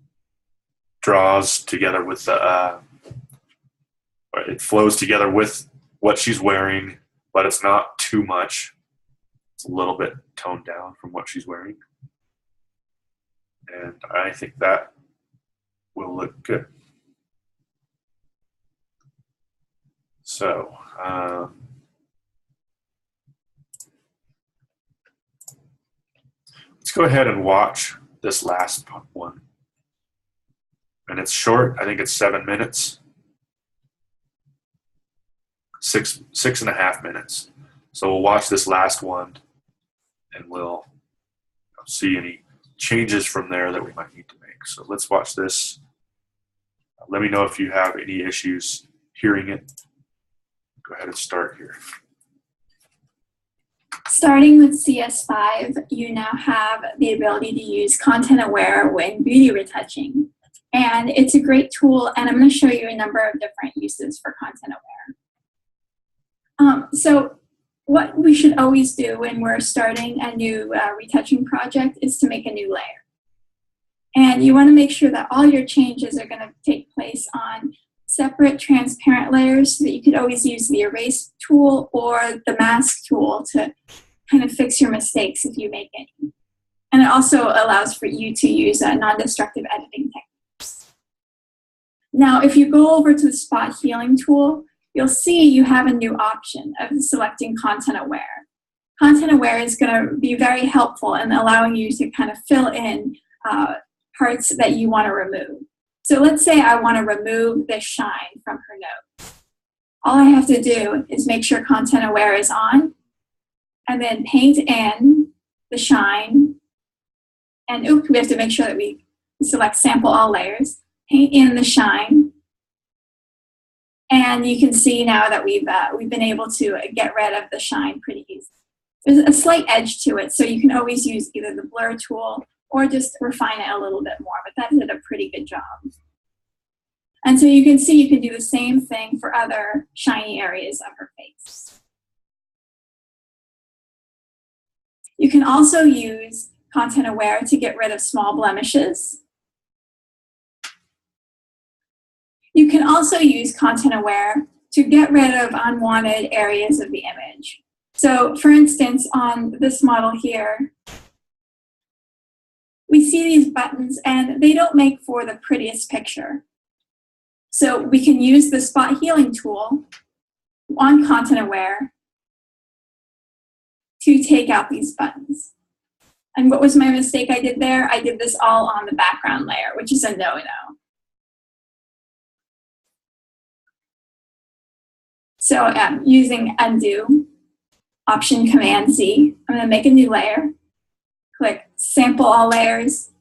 draws together with the, it flows together with what she's wearing, but it's not too much. It's a little bit toned down from what she's wearing. And I think that will look good. So, let's go ahead and watch this last one. And it's short. I think it's 7 minutes. 6.5 minutes. So we'll watch this last one and we'll see any changes from there that we might need to make. So let's watch this. Let me know if you have any issues hearing it. Go ahead and start here. Starting with CS5, you now have the ability to use content aware when beauty retouching. And it's a great tool, and I'm going to show you a number of different uses for content aware. So what we should always do when we're starting a new retouching project is to make a new layer. And you want to make sure that all your changes are going to take place on separate transparent layers so that you could always use the erase tool or the mask tool to kind of fix your mistakes if you make any. And it also allows for you to use non-destructive editing techniques. Now, if you go over to the spot healing tool, you'll see you have a new option of selecting content aware. Content aware is going to be very helpful in allowing you to kind of fill in parts that you want to remove. So let's say I want to remove the shine from her nose. All I have to do is make sure content aware is on, and then paint in the shine. And oops, we have to make sure that we select sample all layers. Paint in the shine. And you can see now that we've been able to get rid of the shine pretty easily. There's a slight edge to it, so you can always use either the blur tool or just refine it a little bit more, but that did a pretty good job. And so you can see you can do the same thing for other shiny areas of her face. You can also use content aware to get rid of small blemishes. You can also use content aware to get rid of unwanted areas of the image. So for instance, on this model here, we see these buttons and they don't make for the prettiest picture. So we can use the spot healing tool on content aware to take out these buttons. And what was my mistake I did there? I did this all on the background layer, which is a no-no. So using undo, Option Command Z, I'm going to make a new layer. Click Sample All Layers.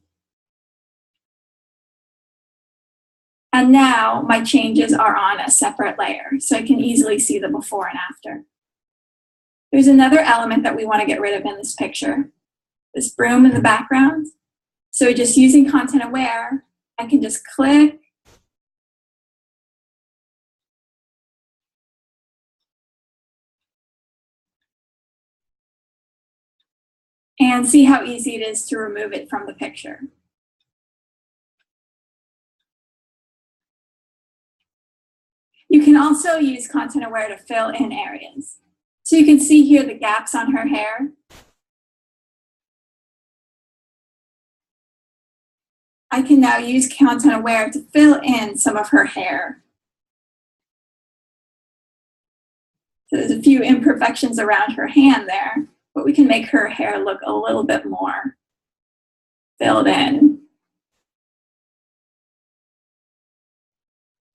And now my changes are on a separate layer, so I can easily see the before and after. There's another element that we want to get rid of in this picture, this broom in the background. So just using content aware, I can just click and see how easy it is to remove it from the picture. You can also use content aware to fill in areas. So you can see here the gaps on her hair. I can now use content aware to fill in some of her hair. So there's a few imperfections around her hand there, but we can make her hair look a little bit more filled in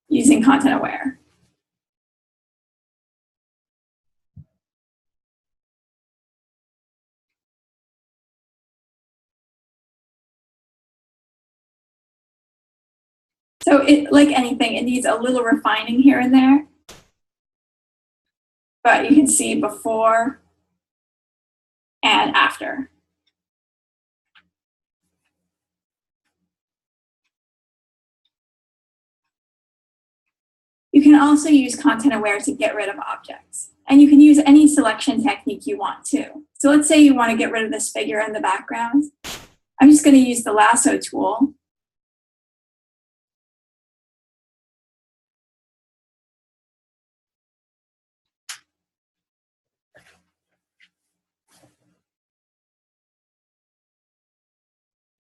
using content aware. So like anything, it needs a little refining here and there. but you can see before and after. You can also use content aware to get rid of objects. And you can use any selection technique you want to. So let's say you want to get rid of this figure in the background. I'm just going to use the lasso tool.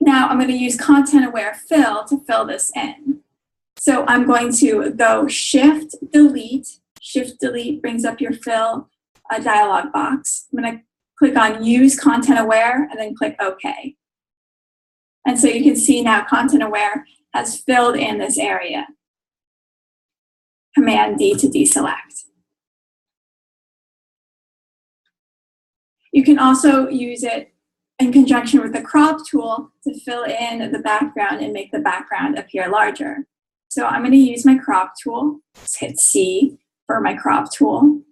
Now I'm going to use content aware fill to fill this in. So I'm going to go Shift Delete. Shift Delete brings up your fill dialog box. I'm going to click on Use Content Aware and then click OK. And so you can see now Content Aware has filled in this area. Command D to deselect. You can also use it in conjunction with the crop tool to fill in the background and make the background appear larger. So I'm going to use my crop tool. Let's hit C for my crop tool.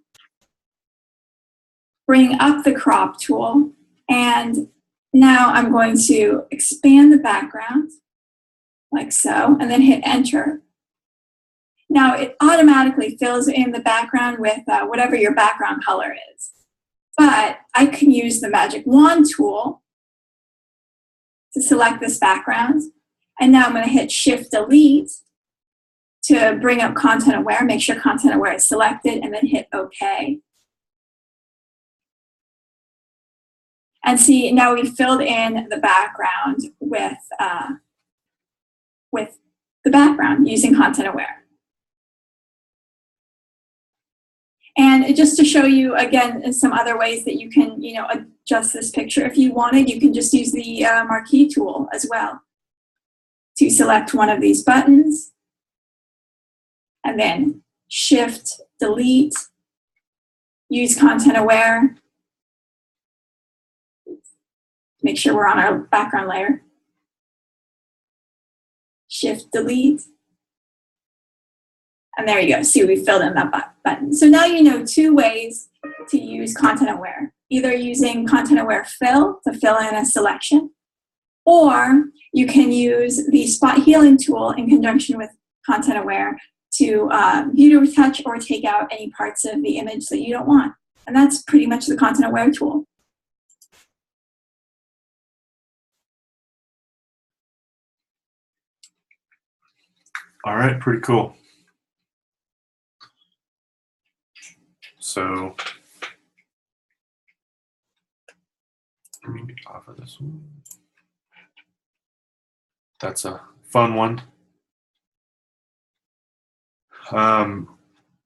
Bring up the crop tool, and now I'm going to expand the background like so, and then hit Enter. Now it automatically fills in the background with whatever your background color is. But I can use the magic wand tool to select this background. And now I'm going to hit Shift Delete to bring up Content Aware, make sure Content Aware is selected, and then hit OK. And see, now we've filled in the background with the background using Content Aware. And just to show you, again, some other ways that you can, adjust this picture. If you wanted, you can just use the marquee tool as well to select one of these buttons. And then Shift, Delete, use Content Aware. Make sure we're on our background layer. Shift, Delete. And there you go. See, we filled in that button. So now you know two ways to use Content Aware. Either using Content Aware Fill to fill in a selection, or you can use the Spot Healing tool in conjunction with Content Aware to view to retouch or take out any parts of the image that you don't want. And that's pretty much the Content Aware tool. All right, pretty cool. So let me get off of this one. That's a fun one.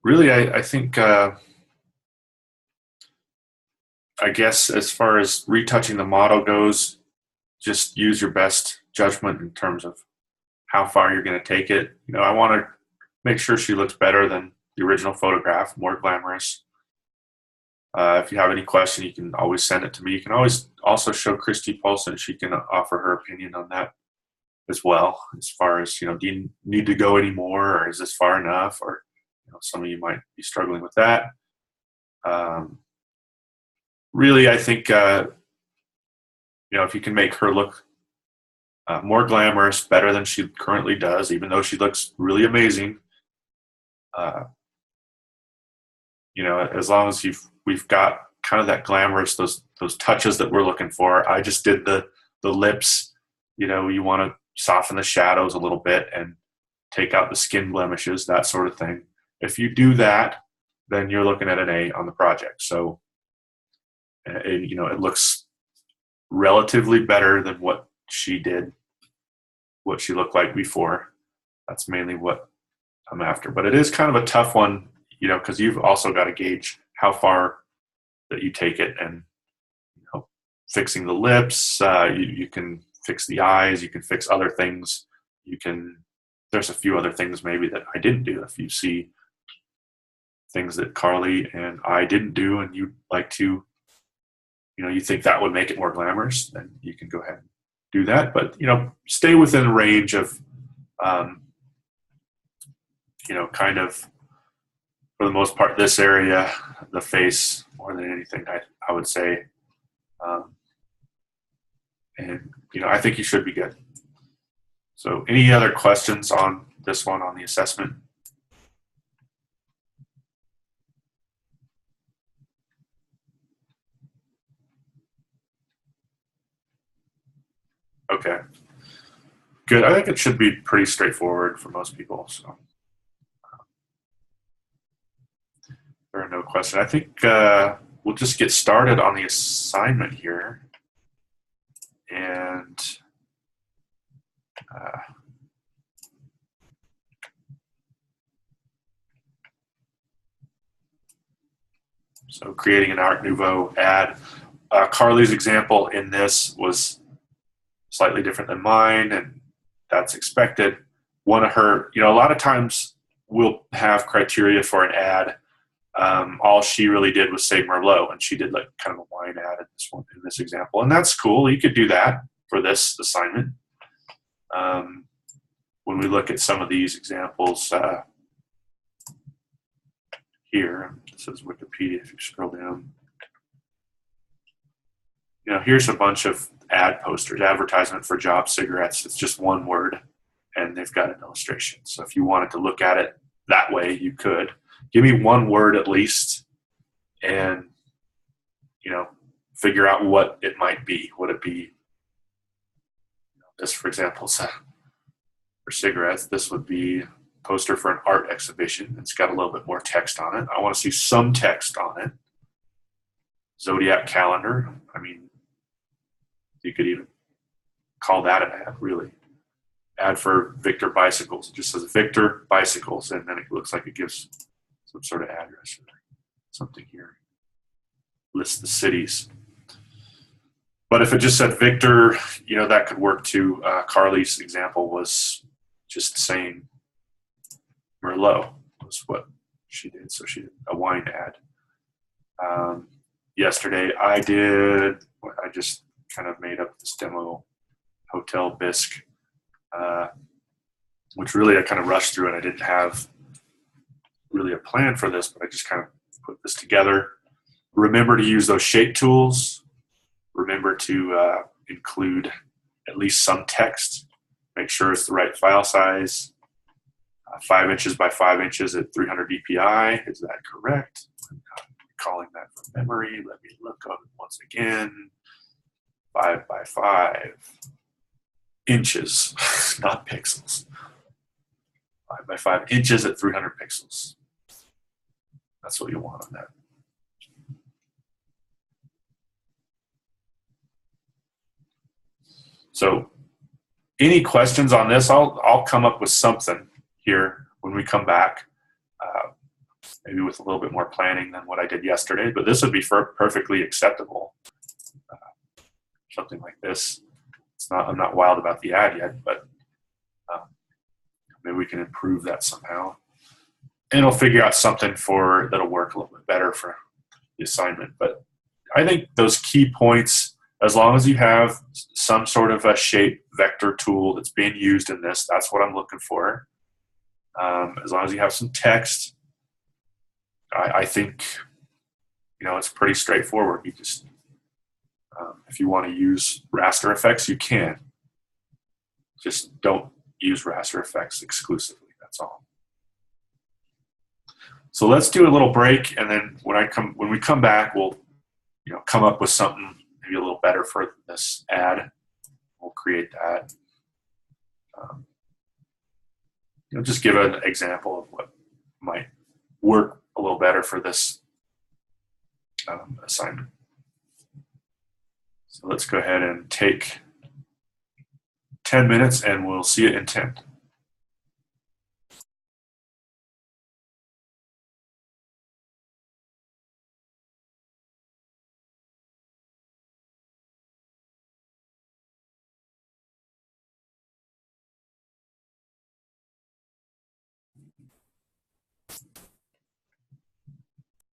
Really, I think, I guess as far as retouching the model goes, just use your best judgment in terms of how far you're going to take it. I want to make sure she looks better than the original photograph, more glamorous. If you have any question, you can always send it to me. You can always also show Christy Paulson. She can offer her opinion on that as well, as far as, do you need to go anymore, or is this far enough? Or, some of you might be struggling with that. Really, I think, if you can make her look more glamorous, better than she currently does, even though she looks really amazing, as long as we've got kind of that glamorous, those touches that we're looking for. I just did the lips. You want to soften the shadows a little bit and take out the skin blemishes, that sort of thing. If you do that, then you're looking at an A on the project. So, it looks relatively better than what she did, what she looked like before. That's mainly what I'm after. But it is kind of a tough one, because you've also got to gauge how far that you take it, and fixing the lips, you can fix the eyes, you can fix other things. There's a few other things maybe that I didn't do. If you see things that Carly and I didn't do, and you'd like to, you think that would make it more glamorous, then you can go ahead and do that. But, stay within range of, kind of for the most part, this area, the face more than anything, I would say. And, I think you should be good. So any other questions on this one, on the assessment? Okay. Good. I think it should be pretty straightforward for most people. So there are no questions. I think we'll just get started on the assignment here. And so creating an Art Nouveau ad. Carly's example in this was slightly different than mine, and that's expected. One of her, a lot of times we'll have criteria for an ad. All she really did was say Merlot, and she did like kind of a wine ad in this example, and that's cool. You could do that for this assignment. When we look at some of these examples here, this is Wikipedia. If you scroll down, here's a bunch of ad posters, advertisement for job cigarettes. It's just one word, and they've got an illustration. So if you wanted to look at it that way, you could. Give me one word at least, and figure out what it might be. Would it be this, for example, for cigarettes? This would be a poster for an art exhibition. It's got a little bit more text on it. I want to see some text on it. Zodiac calendar. I mean, you could even call that an ad, really. Ad for Victor Bicycles. It just says Victor Bicycles, and then it looks like it gives some sort of address or something here. List the cities. But if it just said Victor, that could work too. Carly's example was just saying Merlot was what she did. So she did a wine ad. Yesterday I just kind of made up this demo, Hotel Bisque, which really I kind of rushed through it. I didn't have really a plan for this, but I just kind of put this together. Remember to use those shape tools. Remember to include at least some text. Make sure it's the right file size. 5 inches by 5 inches at 300 dpi. Is that correct? I'm not recalling that from memory. Let me look up once again. 5 by 5 inches, not pixels. 5 by 5 inches at 300 pixels. That's what you want on that. So any questions on this? I'll come up with something here when we come back, maybe with a little bit more planning than what I did yesterday, but this would be perfectly acceptable. Something like this. I'm not wild about the ad yet, but maybe we can improve that somehow. And we'll figure out something that'll work a little bit better for the assignment. But I think those key points, as long as you have some sort of a shape vector tool that's being used in this, that's what I'm looking for. As long as you have some text, I think, it's pretty straightforward. You just, if you want to use raster effects, you can. Just don't use raster effects exclusively. That's all. So let's do a little break, and then when we come back, we'll come up with something maybe a little better for this ad. We'll create that. Just give an example of what might work a little better for this assignment. So let's go ahead and take 10 minutes, and we'll see you in 10.